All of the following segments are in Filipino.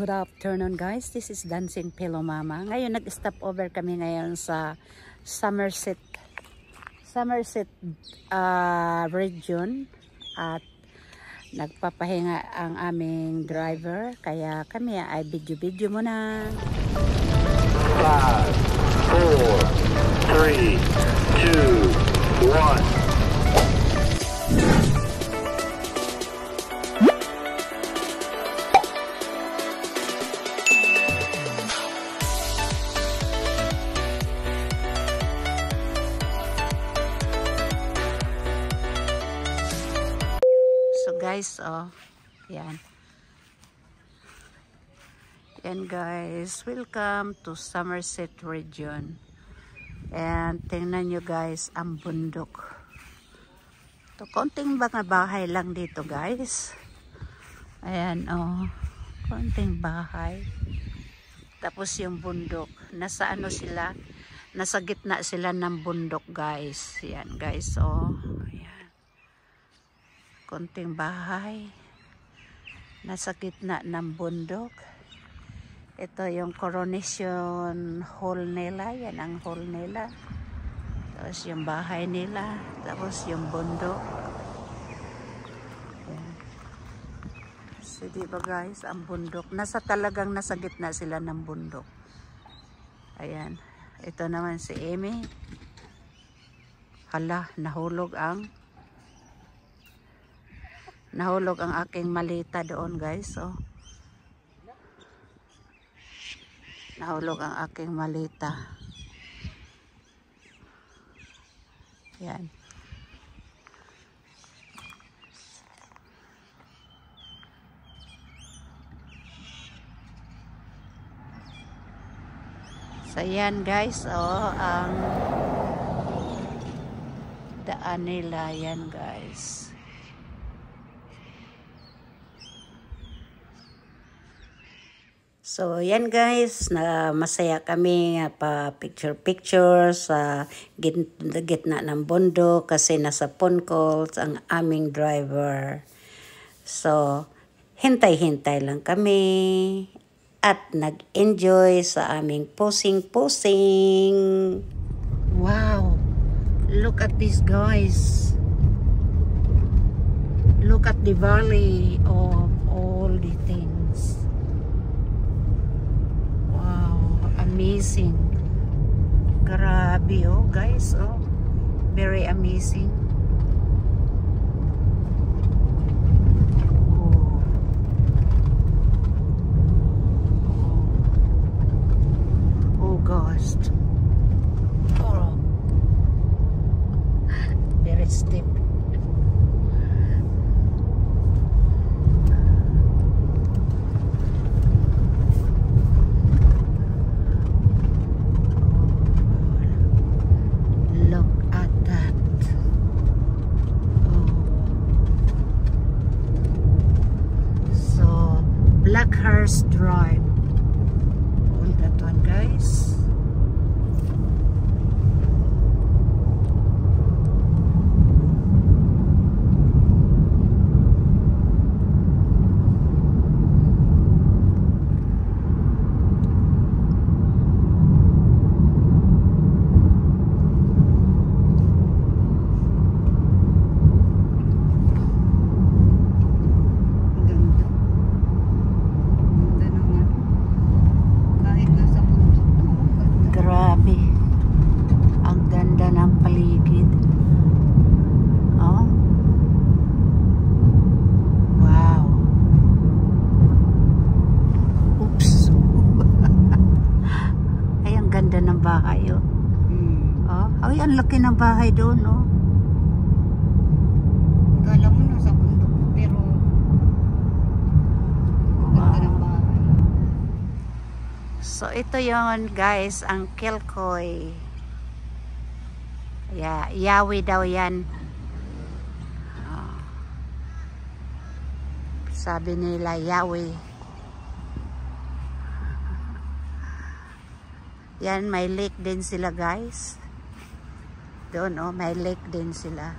Good afternoon guys, this is Dancing Pillow Mama. Ngayon nag-stop over kami ngayon sa Somerset region at nagpapahinga ang aming driver kaya kami ay video muna. 5, 4, 3, 2, 1. So guys, yan guys, welcome to Somerset region. And tingnan nyo guys ang bundok. To konting mga bahay lang dito guys. Ayan konting bahay. Tapos yung bundok, nasa ano sila, nasa gitna sila ng bundok guys. Yan guys, ayan. Konting bahay nasa gitna ng bundok. Ito yung Coronation Hall nila, yan ang hall nila. Tapos yung bahay nila, tapos yung bundok. Yan. So diba guys, ang bundok talagang nasa gitna sila ng bundok. Ayan, ito naman si Amy. Hala, nahulog ang aking malita doon guys. Nahulog ang aking malita. Yan. So yan guys, ang daan nila yan guys. So, yan guys, na masaya kami pa picture sa gitna ng bundok kasi nasa phone calls ang aming driver. So, hintay-hintay lang kami at nag-enjoy sa aming posing. Wow! Look at this guys. Look at the valley of all the things. Amazing. Grabe guys, very amazing. Oh gosh. Very steep. Blackhurst Drive. All that one guys. Bahay ay ang laki ng bahay doon Kala mo nasa bundok pero ganda ng bahay. So ito yon guys, ang Kilcoy. Yawi daw yan. Sabi nila Yawi. Yan, may lake din sila guys. Doon may lake din sila.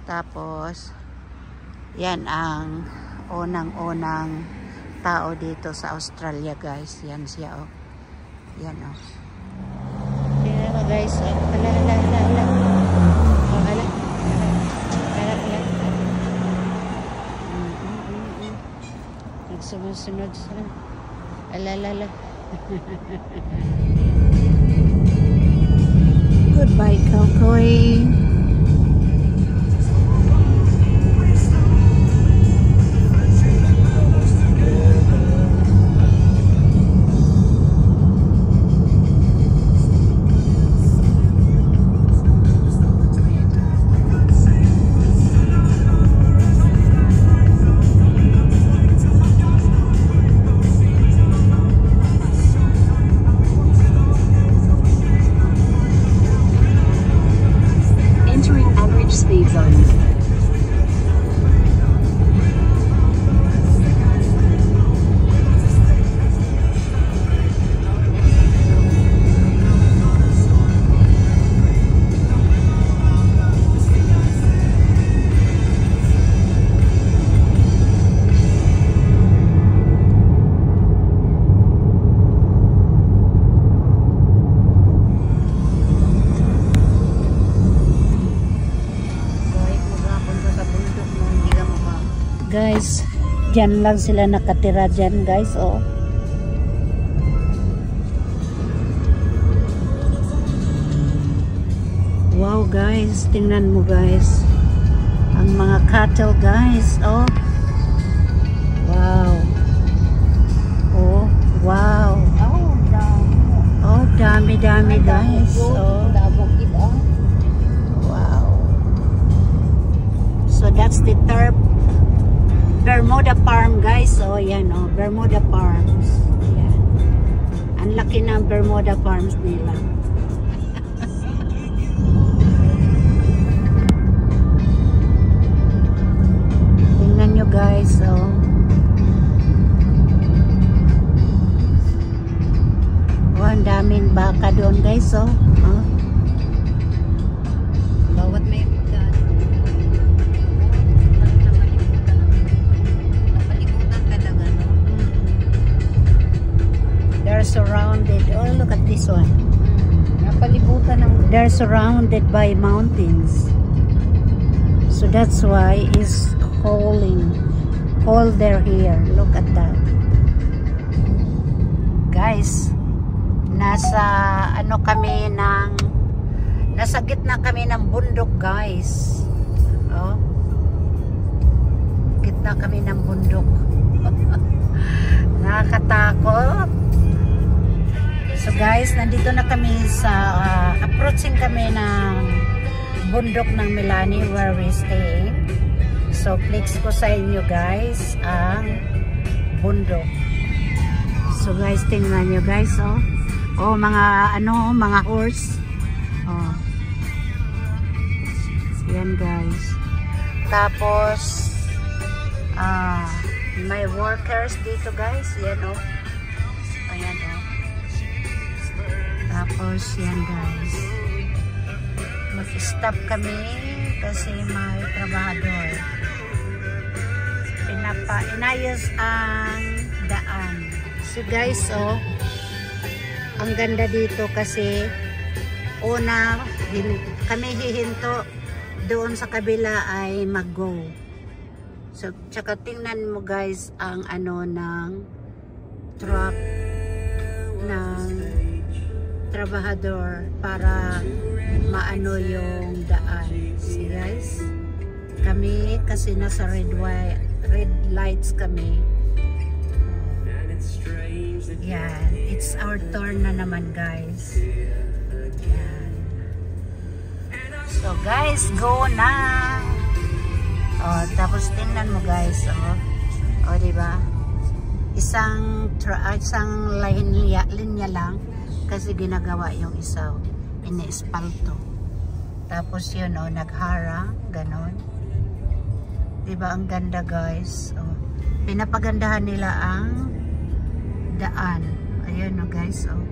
Tapos yan ang unang-unang tao dito sa Australia, guys. Yan siya, oh. Yan, oh. Tingnan mo, guys, oh. Ala. Oh, ala. Sumusunod sila. Alala. Goodbye, Kokoy. Speed zone. Guys, dyan lang sila nakatira dyan, guys, oh. Wow, guys, tingnan mo, guys, ang mga cattle, guys, oh. Wow. Oh, wow. Oh, dami, guys, oh. Wow. So that's the Bermuda Farm, guys. So, yan, oh. Bermuda Farms. Yan. Ang laki ng Bermuda Farms nila. Tingnan nyo, guys. Oh. Oh, ang daming baka doon, guys. Oh. Oh. Bawat may they're surrounded. Oh, look at this one. napalibutan ng They're surrounded by mountains. So that's why it's colder here. Look at that. Guys, nasa gitna kami ng bundok, guys. Oh. Gitna kami ng bundok. Nakakatakot. So guys, nandito na kami sa approaching kami ng bundok ng Milani where we staying. So flex ko sa inyo, guys, ang bundok. So guys, tingnan nyo, guys, oh. Oh, mga horse. Oh. Yan, guys. Tapos may workers dito, guys. Yan, oh. Ayan, oh. Tapos yan, guys. Mag-stop kami kasi may trabahador. Inayos ang daan. So guys, oh, ang ganda dito kasi una, kami hihinto doon sa kabila ay mag-go. So, tsaka tingnan mo, guys, ang ng truck ng trabahador para maano yung daan. See, guys? Kami kasi nasa red lights kami. Yan. It's our turn na naman, guys. Yan. So, guys, go na! Oh, tapos tingnan mo, guys, oh. Oh, diba? Isang linya lang kasi ginagawa yung isa, ini-espalto. Tapos yun, oh, nagharang, ganon. Diba, ang ganda, guys. Oh, pinapagandahan nila ang daan. Ayun, oh, guys, oh.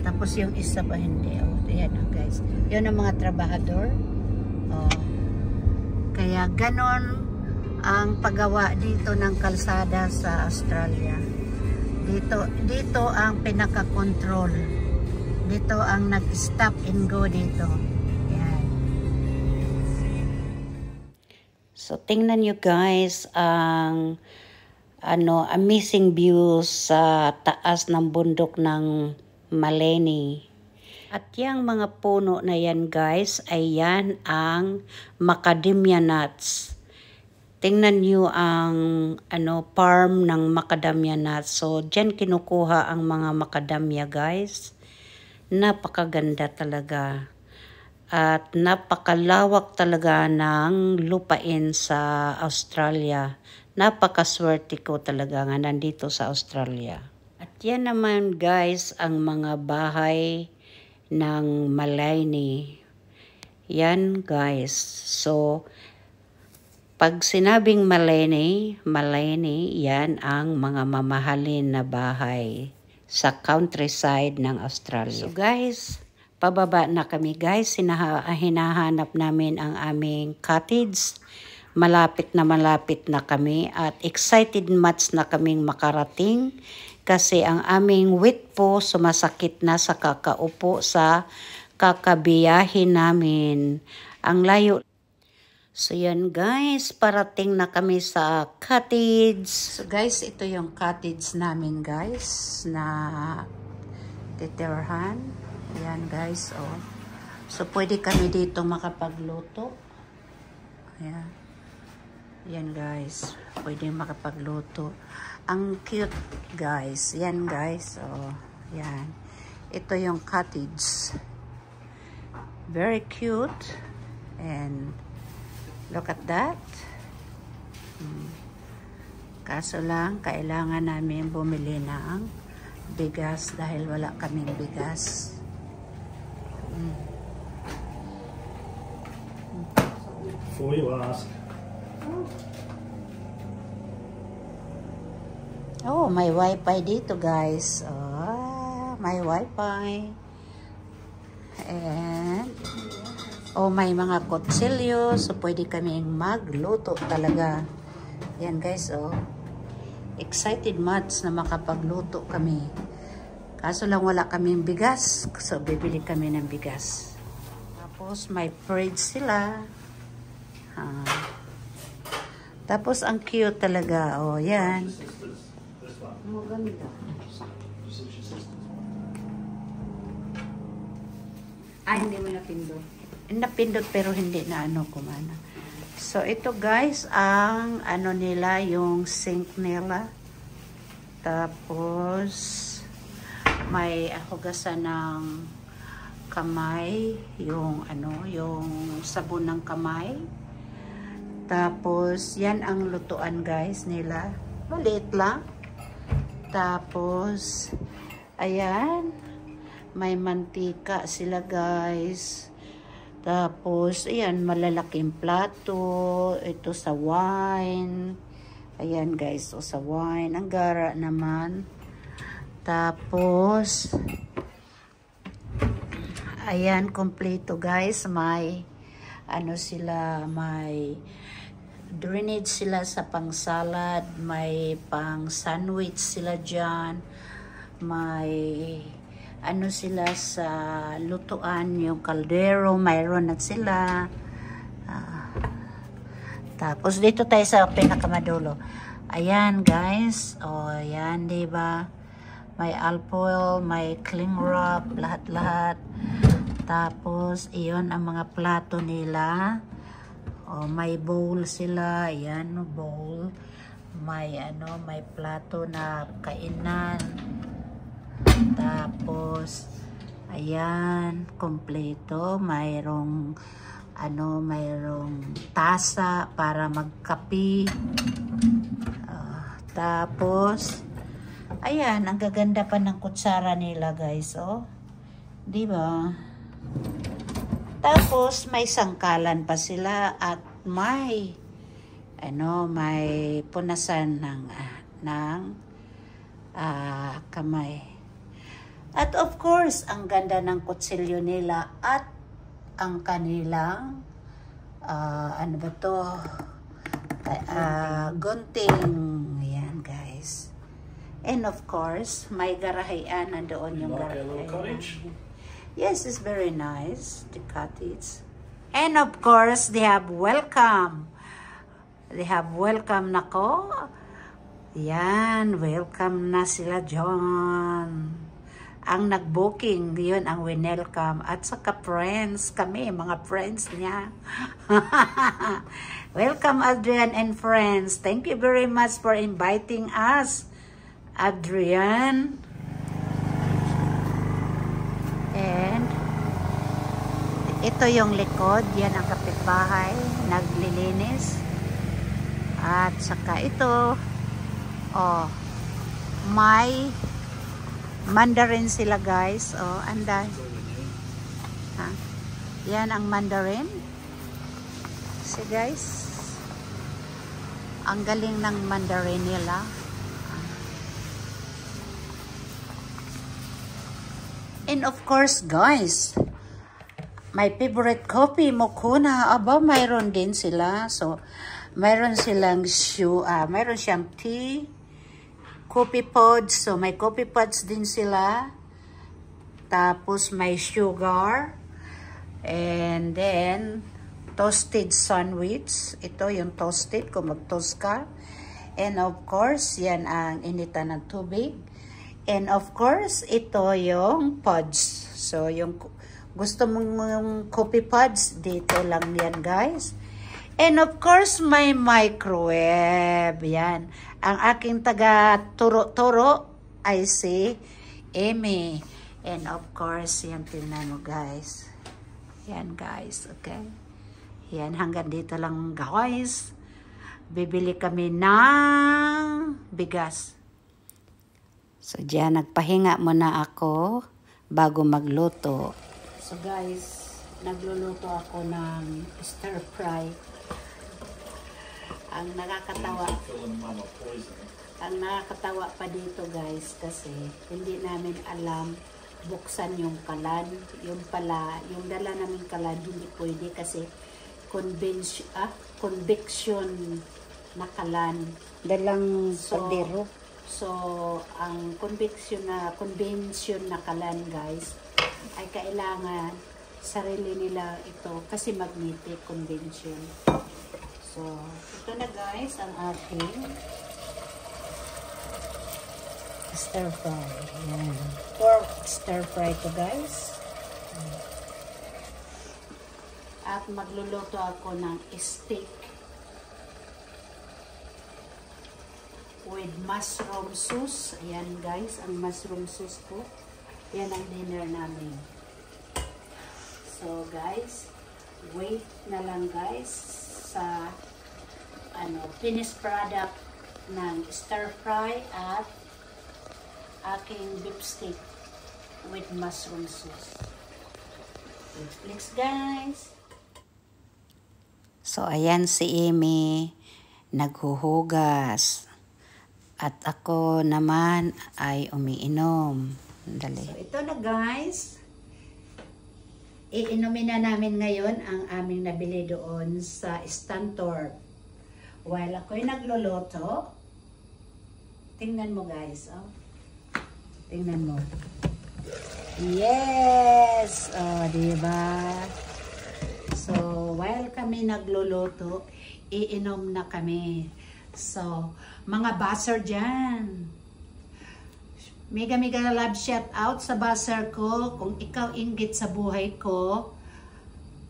Tapos yung isa pa hindi, oh. Ayan, oh, guys. Yun ang mga trabahador. Oh. Kaya ganon ang paggawa dito ng kalsada sa Australia. Dito ang pinaka-control. Dito ang nag-stop and go dito. Yan. So tingnan nyo guys ang amazing views sa taas ng bundok ng Maleny. At yung mga puno na yan guys ay yan ang macadamia nuts. Tingnan nyo ang farm ng macadamia nuts. So dyan kinukuha ang mga macadamia guys. Napakaganda talaga. At napakalawak talaga ng lupain sa Australia. Napakaswerte ko talaga nga nandito sa Australia. At yan naman guys ang mga bahay ng Maleny. Yan guys. So, pag sinabing Maleny, yan ang mga mamahalin na bahay sa countryside ng Australia. So guys, pababa na kami guys. Hinahanap namin ang aming cottage. Malapit na kami at excited much na kaming makarating kasi ang aming wit po sumasakit na sa kakaupo sa kakabiyahin namin. Ang layo. So yan guys, parating na kami sa cottage. So guys, ito yung cottage namin guys na titirhan. Yan guys, oh. So pwede kami dito makapagluto. Ayan. Yan guys, pwede makapagluto. Ang cute guys. Yan guys, oh. Yan. Ito yung cottage. Very cute. And look at that. Kaso lang, kailangan namin bumili ng bigas dahil wala kaming bigas. Before you ask. Oh, may wifi dito guys. Oh, may wifi. And may mga kutsilyo. So pwede kaming magluto talaga. Yan guys, oh. Excited much na makapagluto kami. Kaso lang wala kaming bigas. So bibili kami ng bigas. Tapos may fridge sila. Tapos ang cute talaga. Oh, yan. Maganda. Hindi mo napindot. Napindot pero hindi na kumana. So ito guys ang nila yung sink nila. Tapos may hugasan ng kamay, yung yung sabon ng kamay. Tapos yan ang lutuan guys nila. Maliit lang. Tapos ayan, may mantika sila guys. Tapos ayan, malalaking plato. Ito sa wine. Ayan guys, so sa wine. Ang gara naman. Tapos ayan, kompleto guys. May sila, may drainage sila sa pang salad, may pang sandwich sila dyan, may sila sa lutuan, yung kaldero, mayroon na sila. Tapos dito tayo sa pinakamadulo. Ayan guys, ayan, diba? May alcohol, may cling wrap, lahat-lahat. Tapos iyon ang mga plato nila. May bowl sila, ayan, bowl. May may plato na kainan. Tapos ayan, kompleto. Mayroong mayroong tasa para magkape. Tapos ayan, ang gaganda pa ng kutsara nila, guys, oh. 'Di ba? Tapos may sangkalan pa sila at may may punasan ng kamay. At of course, ang ganda ng kutsilyo nila at ang kanilang gunting. Ayan, guys. And of course, may garahean. Nandoon yung Like our little garahean. cottage? Yes, it's very nice, the cottage. And of course, they have welcome. They have welcome nako. Yan, welcome na sila John. Ang nag-booking, yun ang winelcome. At saka friends, kami, mga friends niya. Welcome Adrian and friends. Thank you very much for inviting us, Adrian. And ito yung likod, yan ang kapitbahay, naglilinis. At saka ito, oh, may mandarin sila guys. Oh, anday. Ha? Yan ang mandarin. See guys, ang galing ng mandarin nila. And of course guys, my favorite coffee, Mokuna. Aba, mayroon din sila. So, mayroon silang mayroon siyang tea, coffee pods. So, may coffee pods din sila. Tapos, may sugar. And then, toasted sandwich. Ito yung toasted, kung mag-toast ka. And of course, yan ang initan ng tubig. And of course, ito yung pods. So, yung gusto mong yung coffee pods, dito lang yan guys. And of course, may microwave. Yan. Ang aking taga-turo-turo ay si Amy. And of course, yan tingnan mo guys. Yan guys, okay? Yan, hanggang dito lang guys. Bibili kami ng bigas. So, diyan, nagpahinga muna ako bago magluto. So guys, nagluluto ako ng stir fry. Ang nakakatawa pa dito guys, kasi hindi namin alam buksan yung kalan. Yung pala, yung dala namin kalan, hindi pwede kasi conviction na kalan. Dalang So, so ang conviction na kalan guys, ay kailangan sarili nila ito kasi magnetic convention. So, ito na guys ang ating stir fry. Yan. Pork stir fry to guys. At magluluto ako ng steak with mushroom sauce. Ayan guys, ang mushroom sauce ko. Yan ang dinner namin. So guys, wait na lang guys sa finished product ng stir fry at aking beef steak with mushroom sauce. Let's guys. So ayan si Amy naghuhugas at ako naman ay umiinom. Dali. So ito na guys. Iinumin na namin ngayon ang aming nabili doon sa Stanthorpe. While ako'y nagluluto, tingnan mo guys, oh. Tingnan mo. Yes! Oh, diba? So, while kami nagluluto, iinom na kami. So, mga buzzer dyan. Mega love shout out sa buzzer ko. Kung ikaw inggit sa buhay ko,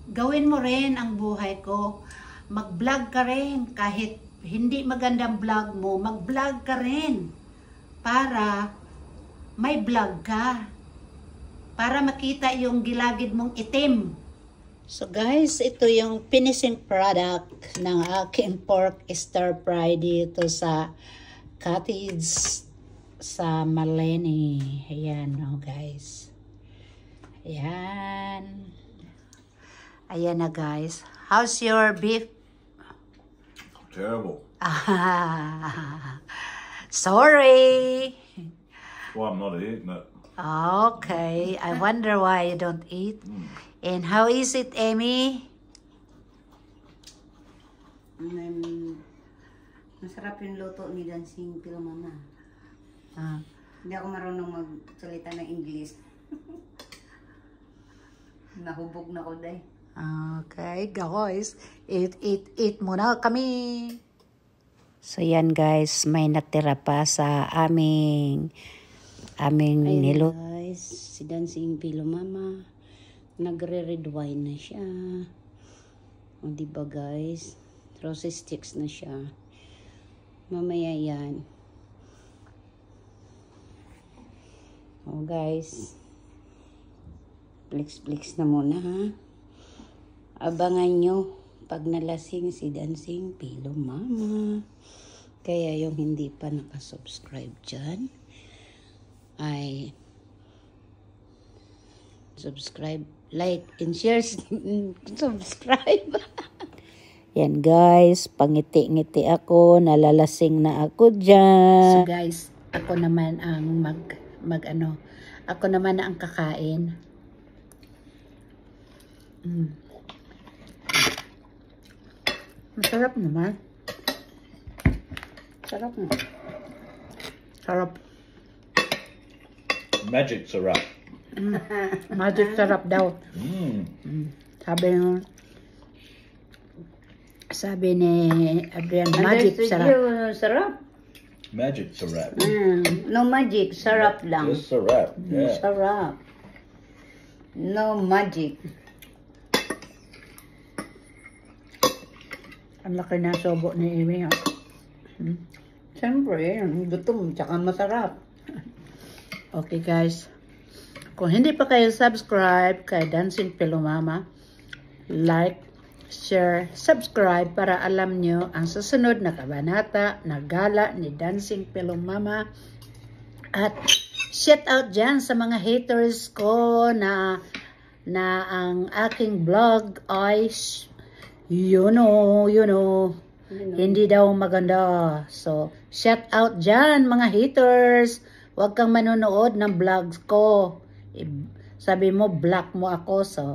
gawin mo rin ang buhay ko. Mag-vlog ka rin. Kahit hindi magandang vlog mo, mag-vlog ka rin. Para may vlog ka. Para makita yung gilagid mong itim. So guys, ito yung finishing product ng aking pork stir fry dito sa cottage sa Maleni. Ayan o guys. Ayan. Ayan na guys. How's your beef? Terrible. Sorry. Well, I'm not eating it. Okay. I wonder why you don't eat. And how is it, Amy? Masarap yung luto ni Dancing Pilo Mama. Ah. Hindi ako marunong magsalita ng English. Nahubog na ko day. Okay, guys. Eat muna kami. So, yan guys. May natira pa sa aming nilo. Guys, si Dancing Pilo Mama, nagre-red wine na siya. O, diba guys? Rosy sticks na siya. Mamaya yan. O guys, flex na muna ha. Abangan nyo pag nalasing si Dancing Pilo Mama. Kaya yung hindi pa nakasubscribe dyan, ay subscribe, like, and share. Subscribe. Yan guys, pangiti-ngiti ako, nalalasing na ako dyan. So guys, ako naman ang ako naman ang kakain. Masarap naman. Sarap na. Sarap. Magic syrup. Magic sarap daw. Sabi ni Adrian, magic sarap. Sarap. Magic syrup. No magic, sarap lang. Just syrup. Yeah. Sarap. No magic. Ang laki na sobo ni Amy. Siyempre, gutom, tsaka masarap. Okay guys, kung hindi pa kayo subscribe kay Dancing Pilo Mama, like, share, subscribe para alam nyo ang susunod na kabanata na gala ni Dancing Pilo Mama. At shout out dyan sa mga haters ko na ang aking vlog ay you know, hindi daw maganda. So, shout out dyan mga haters. Huwag kang manonood ng vlogs ko. Sabi mo, block mo ako. So,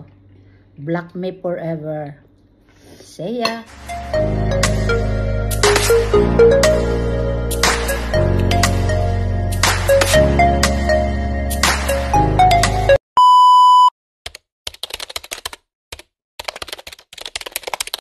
block me forever. See ya.